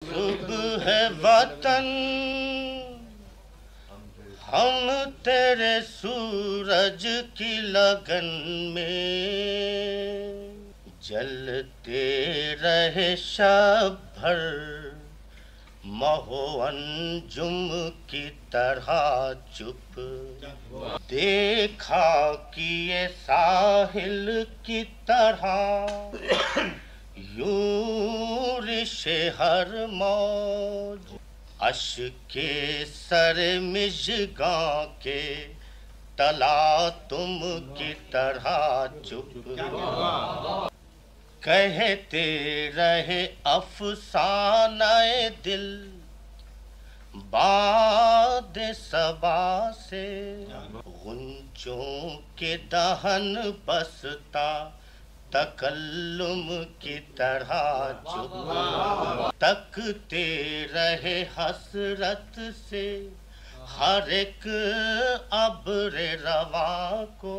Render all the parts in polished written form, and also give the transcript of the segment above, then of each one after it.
صبح ہے وطن ہم تیرے سورج کی لگن میں جلتے رہے شب بھر مہو انجم کی طرح چپ دیکھا کیے ساحل کی طرح یوں رشے ہر موج اشک سر مژگاں کے تلا تم کی طرح چپ کہتے رہے افسانہ دل باد صبا سے غنچوں کے دہن بستا تکلم کی طرح چپ تکتے رہے حسرت سے ہر ایک ابر رواں کو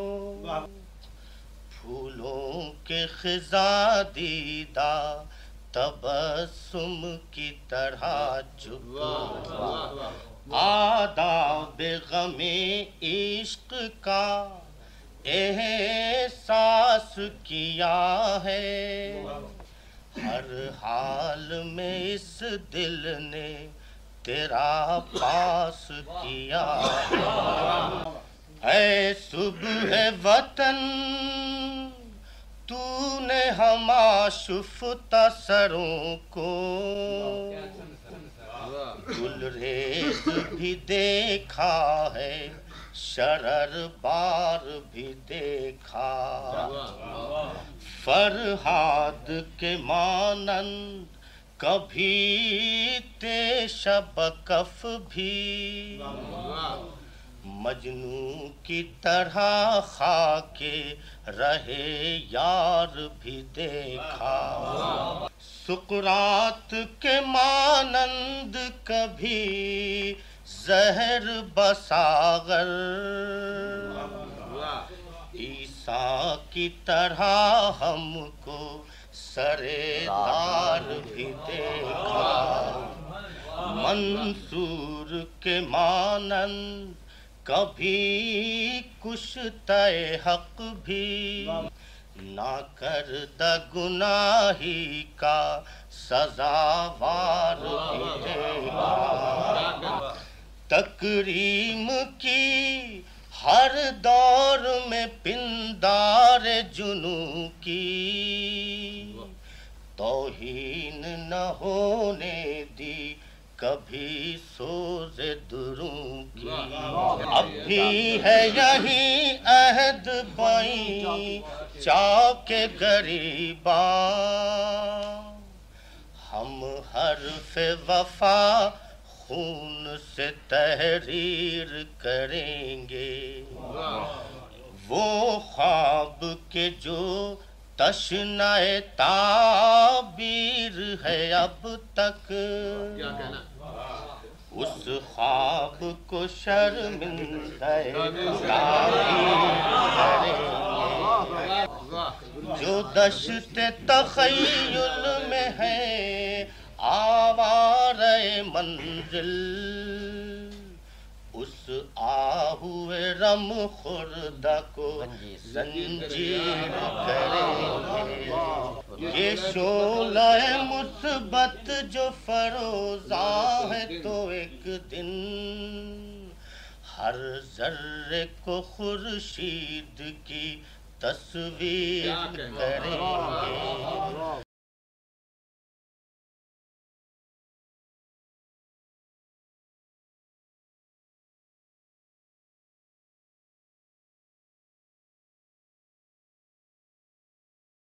پھولوں کے خزاں دیدہ تبسم کی طرح چپ آداب غم عشق کا احساس کیا ہے ہر حال میں اس دل نے تیرا پاس کیا ہے اے صبح وطن تو نے ہم آشفتہ سروں کو گلریز بھی دیکھا ہے شرر بار بھی دیکھا فرہاد کے مانند کبھی شب کف بھی مجنوں کی طرح خاکے رہے یار بھی دیکھا سقراط کے مانند کبھی زہر بساغر عیسیٰ کی طرح ہم کو سرے دار بھی دیکھا منصور کے مانند کبھی کشتہ حق بھی ناکردہ گناہی کا سزاوار بھی دیکھا تکریم کی ہر دور میں پندار جنوں کی توہین نہ ہونے دی کبھی سوز دروں کی اب بھی ہے یہی عہد بائیں چاک غریباں ہم حرف وفا خون سے تحریر کریں گے وہ خواب کے جو تشنہ تعبیر ہے اب تک اس خواب کو شرمندہ تعبیر کریں گے جو دشت تخیل میں ہے آوارہ منزل اس آہوئے رم خوردہ کو زنجیر کریں گے یہ شعلہ مثبت جو فروزاں ہے تو ایک دن ہر ذرے کو خورشید کی تصویر کریں گے